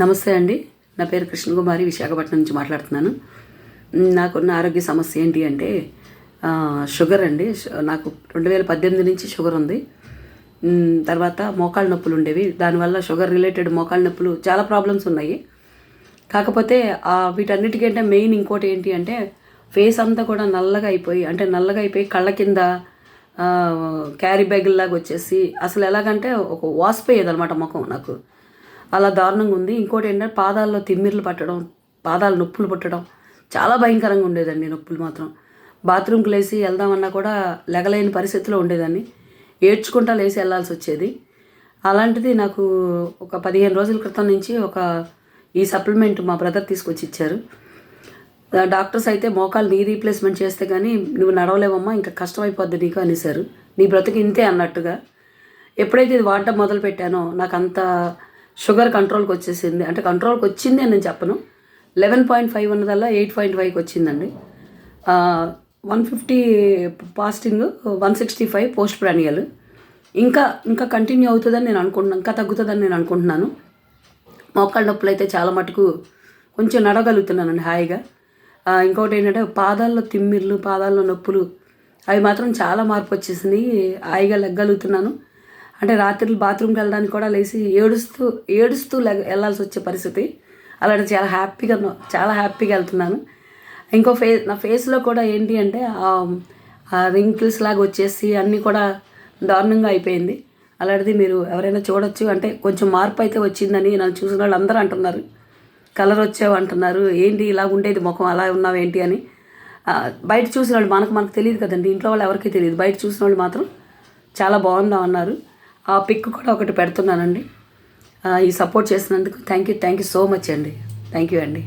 నమస్తే అండి. నా పేరు కృష్ణకుమారి, విశాఖపట్నం నుంచి మాట్లాడుతున్నాను. నాకున్న ఆరోగ్య సమస్య ఏంటి అంటే షుగర్ అండి. నాకు 2018 నుంచి షుగర్ ఉంది. తర్వాత మోకాళ్ళ నొప్పులు ఉండేవి. దానివల్ల షుగర్ రిలేటెడ్ మోకాళ్ళ నొప్పులు చాలా ప్రాబ్లమ్స్ ఉన్నాయి. కాకపోతే వీటన్నిటికంటే మెయిన్ ఇంకోటి ఏంటి అంటే ఫేస్ అంతా కూడా నల్లగా అయిపోయి కళ్ళ కింద క్యారీ బ్యాగ్ లాగా వచ్చేసి అసలు ఎలాగంటే ఒక వాసిపోయేది అనమాట ముఖం. నాకు అలా దారుణంగా ఉంది. ఇంకోటి ఏంటంటే పాదాల్లో తిమ్మిర్లు పట్టడం, పాదాలు నొప్పులు పుట్టడం చాలా భయంకరంగా ఉండేదండి. నొప్పులు మాత్రం బాత్రూమ్కి లేచి వెళ్దామన్నా కూడా లెగలేని పరిస్థితిలో ఉండేదాన్ని. ఏడ్చుకుంటా లేచి వెళ్ళాల్సి వచ్చేది. అలాంటిది నాకు ఒక 15 రోజుల క్రితం నుంచి ఈ సప్లిమెంట్ మా బ్రదర్ తీసుకొచ్చి ఇచ్చారు. డాక్టర్స్ అయితే మోకాలు నీ రీప్లేస్మెంట్ చేస్తే కానీ నువ్వు నడవలేవమ్మా, ఇంకా కష్టమైపోద్ది నీకు అనేసారు. నీ బ్రతుకు ఇంతే అన్నట్టుగా. ఎప్పుడైతే ఇది వాడటం మొదలు పెట్టానో నాకు అంత షుగర్ కంట్రోల్కి వచ్చేసింది. అంటే కంట్రోల్కి వచ్చింది అని నేను చెప్పను. 11.5 ఉన్నదల్లా 8.5కి వచ్చిందండి. 150 ఫాస్టింగ్, 165 పోస్ట్ ప్రానియల్. ఇంకా కంటిన్యూ అవుతుందని నేను అనుకుంటున్నాను, ఇంకా తగ్గుతుందని నేను అనుకుంటున్నాను. మోకాళ్ళ నొప్పులు అయితే చాలా మటుకు కొంచెం నడవగలుగుతున్నానండి హాయిగా. ఇంకొకటి ఏంటంటే పాదాల్లో తిమ్మిర్లు, పాదాల్లో నొప్పులు అవి మాత్రం చాలా మార్పు వచ్చేసింది. హాయిగా లెగ్గలుగుతున్నాను. అంటే రాత్రులు బాత్రూమ్కి వెళ్ళడానికి కూడా లేచి ఏడుస్తూ వెళ్ళాల్సి వచ్చే పరిస్థితి. అలాంటి చాలా హ్యాపీగా వెళ్తున్నాను. నా ఫేస్లో కూడా ఏంటి అంటే రింకిల్స్ లాగా వచ్చేసి అన్నీ కూడా దారుణంగా అయిపోయింది. అలాంటిది మీరు ఎవరైనా చూడొచ్చు. అంటే కొంచెం మార్పు అయితే వచ్చిందని నన్ను చూసిన వాళ్ళు అందరూ అంటున్నారు. కలర్ వచ్చావు అంటున్నారు. ఏంటి ఇలా ఉండేది ముఖం, అలా ఉన్నావు ఏంటి అని. బయట చూసిన వాళ్ళు మనకు తెలియదు కదండి, ఇంట్లో వాళ్ళు ఎవరికీ తెలియదు. బయట చూసిన వాళ్ళు మాత్రం చాలా బాగుందాం అన్నారు. ఆ పిక్ కూడా ఒకటి పెడుతున్నానండి. ఈ సపోర్ట్ చేసినందుకు థ్యాంక్ యూ సో మచ్ అండి. థ్యాంక్ యూ అండి.